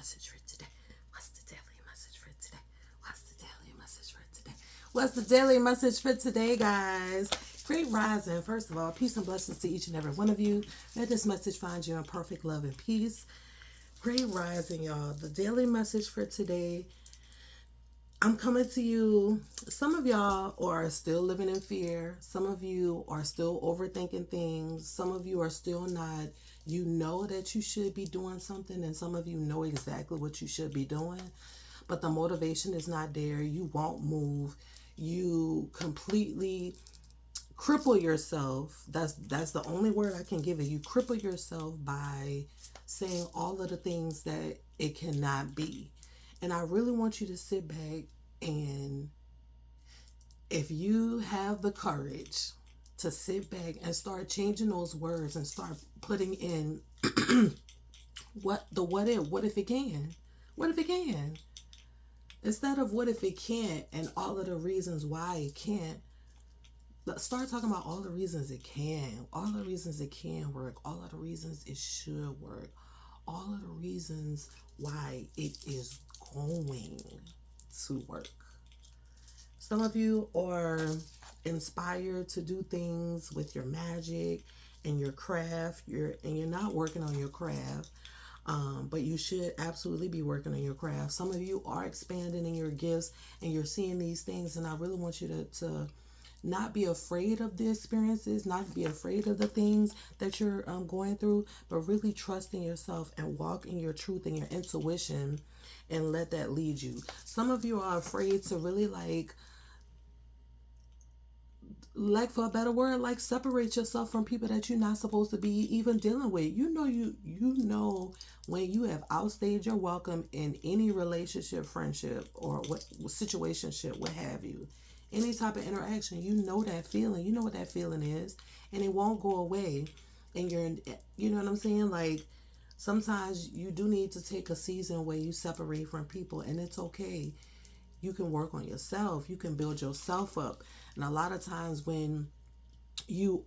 message for today? What's the daily message for today? What's the daily message for today? What's the daily message for today, guys? Great rising. First of all, peace and blessings to each and every one of you. May this message find you in perfect love and peace. Great rising, y'all. The daily message for today, I'm coming to you. Some of y'all are still living in fear. Some of you are still overthinking things. Some of you are still not. You know that you should be doing something, and some of you know exactly what you should be doing, but the motivation is not there. You won't move. You completely cripple yourself. That's the only word I can give it. You cripple yourself by saying all of the things that it cannot be. And I really want you to sit back, and if you have the courage to sit back and start changing those words and start putting in what if it can? What if it can? Instead of what if it can't and all of the reasons why it can't, let's start talking about all the reasons it can, all the reasons it can work, all of the reasons it should work, all of the reasons why it is going to work. Some of you are inspired to do things with your magic and your craft. You're not working on your craft, but you should absolutely be working on your craft. Some of you are expanding in your gifts, and you're seeing these things. And I really want you to not be afraid of the experiences, not be afraid of the things that you're going through, but really trust in yourself and walk in your truth and your intuition, and let that lead you. Some of you are afraid to really like for a better word, like separate yourself from people that you're not supposed to be even dealing with. You know when you have outstayed your welcome in any relationship, friendship, or what situationship, what have you, any type of interaction. You know that feeling. You know what that feeling is, and it won't go away. And you know what I'm saying? Like, sometimes you do need to take a season where you separate from people, and it's okay. You can work on yourself. You can build yourself up. And a lot of times when you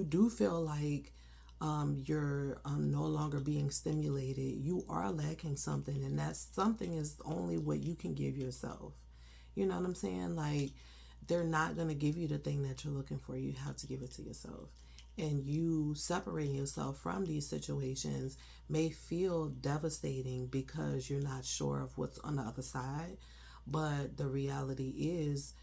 do feel like you're no longer being stimulated, you are lacking something, and that something is only what you can give yourself. You know what I'm saying? Like, they're not going to give you the thing that you're looking for. You have to give it to yourself. And you separating yourself from these situations may feel devastating because you're not sure of what's on the other side. But the reality is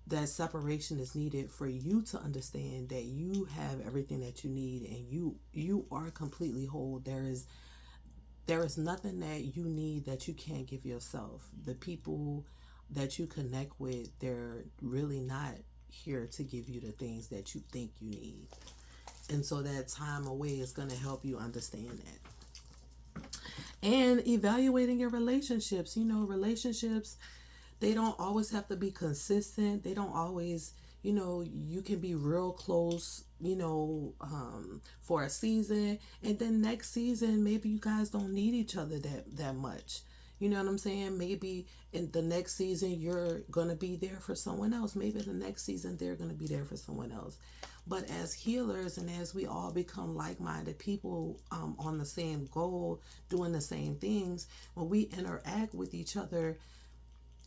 that separation is needed for you to understand that you have everything that you need, and you are completely whole. There is nothing that you need that you can't give yourself. The people that you connect with, they're really not here to give you the things that you think you need. And so that time away is going to help you understand that. And evaluating your relationships. Relationships, they don't always have to be consistent. They don't always, you can be real close, for a season, and then next season maybe you guys don't need each other that much. You know what I'm saying? Maybe in the next season you're going to be there for someone else. Maybe the next season they're going to be there for someone else. But as healers, and as we all become like-minded people, on the same goal, doing the same things, when we interact with each other,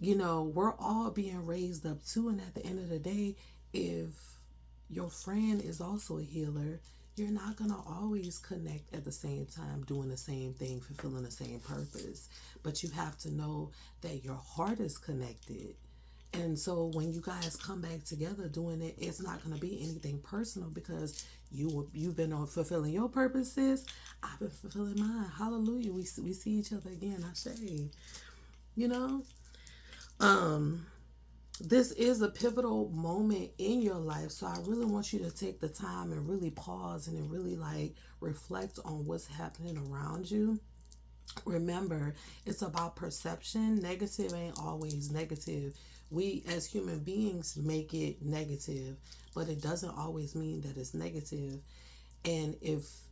we're all being raised up too. And at the end of the day, if your friend is also a healer, you're not going to always connect at the same time, doing the same thing, fulfilling the same purpose. But you have to know that your heart is connected. And so when you guys come back together doing it, it's not going to be anything personal, because you've been on fulfilling your purposes. I've been fulfilling mine. Hallelujah. We see each other again. I say, you know. This is a pivotal moment in your life, so I really want you to take the time and really pause and really reflect on what's happening around you. Remember, it's about perception. Negative ain't always negative. We as human beings make it negative, but it doesn't always mean that it's negative. And if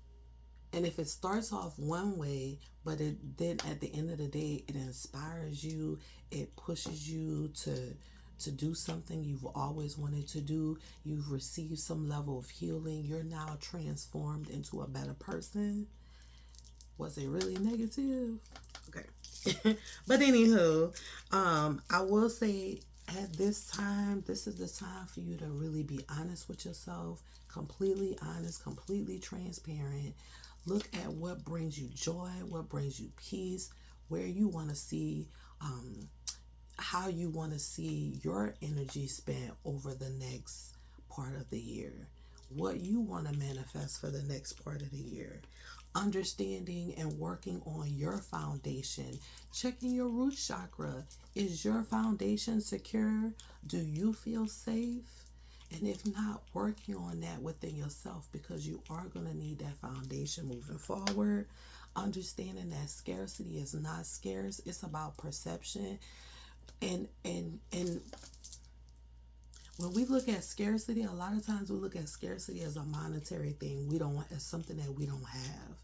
it starts off one way, but then at the end of the day, it inspires you, it pushes you to do something you've always wanted to do, you've received some level of healing, you're now transformed into a better person, Was it really negative? Okay. But anywho, I will say at this time, this is the time for you to really be honest with yourself, completely honest, completely transparent. Look at what brings you joy, what brings you peace, where you want to see, how you want to see your energy spent over the next part of the year, what you want to manifest for the next part of the year. Understanding and working on your foundation, checking your root chakra. Is your foundation secure? Do you feel safe? And if not, working on that within yourself, because you are going to need that foundation moving forward. Understanding that scarcity is not scarce, it's about perception. And when we look at scarcity, a lot of times we look at scarcity as a monetary thing. We don't want as something that we don't have.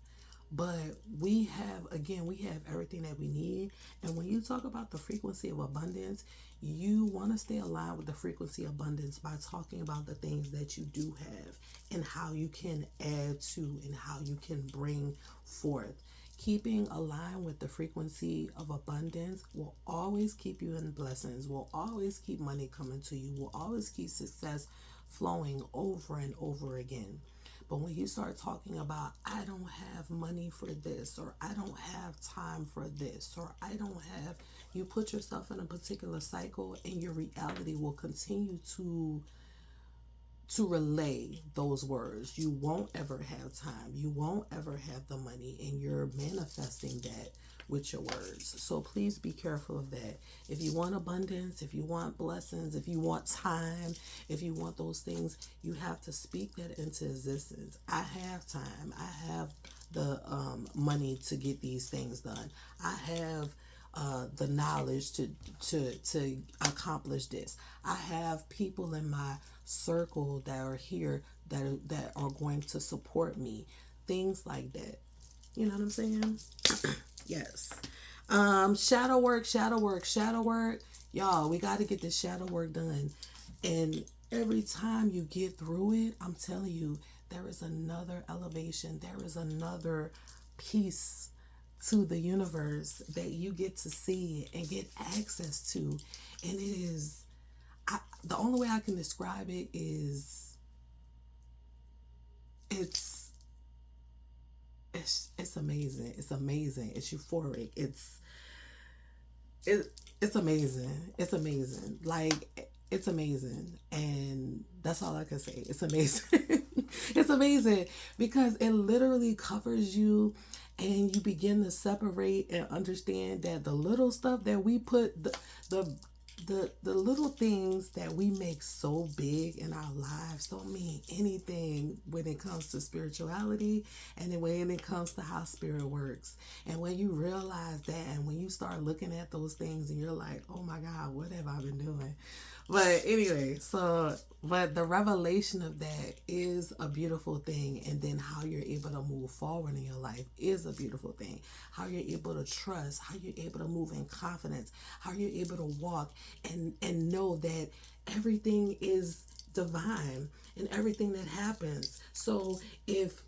But we have, again, we have everything that we need. And when you talk about the frequency of abundance, you want to stay aligned with the frequency of abundance by talking about the things that you do have and how you can add to and how you can bring forth. Keeping aligned with the frequency of abundance will always keep you in blessings, will always keep money coming to you, will always keep success flowing over and over again. But when you start talking about, I don't have money for this, or I don't have time for this, or I don't have, you put yourself in a particular cycle and your reality will continue to relay those words. You won't ever have time. You won't ever have the money, and you're manifesting that with your words. So please be careful of that. If you want abundance, if you want blessings, if you want time, if you want those things, you have to speak that into existence. I have time. I have the money to get these things done. I have the knowledge to accomplish this. I have people in my circle that are here that are going to support me. Things like that. You know what I'm saying? Yes. Shadow work, shadow work, shadow work. Y'all, we got to get this shadow work done. And every time you get through it, I'm telling you, there is another elevation. There is another piece to the universe that you get to see and get access to. And it is, the only way I can describe it is it's amazing. It's amazing. It's euphoric. It's amazing. It's amazing. Like, it's amazing. And that's all I can say. It's amazing. It's amazing because it literally covers you, and you begin to separate and understand that the little stuff that we put, the little things that we make so big in our lives don't mean anything when it comes to spirituality and then when it comes to how spirit works. And when you realize that, and when you start looking at those things and you're like, oh my God, what have I been doing? But anyway, but the revelation of that is a beautiful thing. And then how you're able to move forward in your life is a beautiful thing. How you're able to trust, how you're able to move in confidence, how you're able to walk and know that everything is divine and everything that happens. So if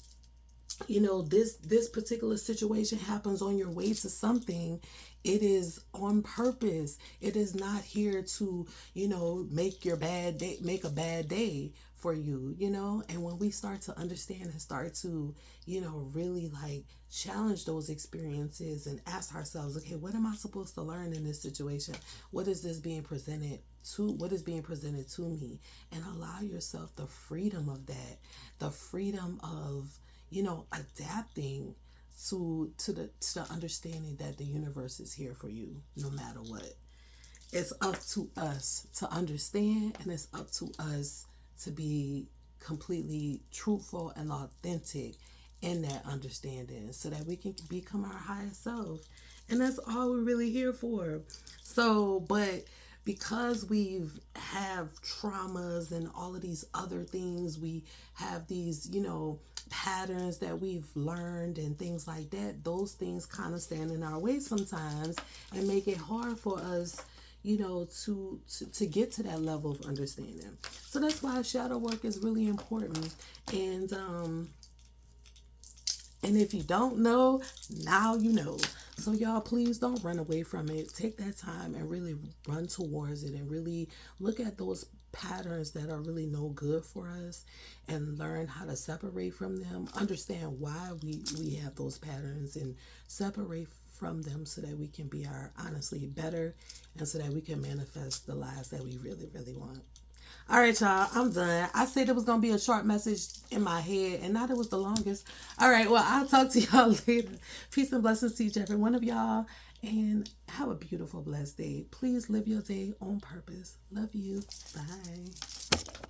this particular situation happens on your way to something, it is on purpose. It is not here to make a bad day for you. And when we start to understand and start to really like challenge those experiences and ask ourselves, okay, what am I supposed to learn in this situation? What is being presented to me? And allow yourself the freedom of that, the freedom of adapting to the understanding that the universe is here for you no matter what. It's up to us to understand, and it's up to us to be completely truthful and authentic in that understanding so that we can become our highest self. And that's all we're really here for. So, but because we've have traumas and all of these other things, we have these, patterns that we've learned and things like that, those things kind of stand in our way sometimes and make it hard for us, to get to that level of understanding. So that's why shadow work is really important. And And if you don't know, now you know. So y'all, please don't run away from it. Take that time and really run towards it and really look at those patterns that are really no good for us and learn how to separate from them. Understand why we have those patterns and separate from them so that we can be our honestly better and so that we can manifest the lives that we really, really want. All right, y'all, I'm done. I said it was going to be a short message in my head, and not it was the longest. All right, well, I'll talk to y'all later. Peace and blessings to each every one of y'all, and have a beautiful, blessed day. Please live your day on purpose. Love you. Bye.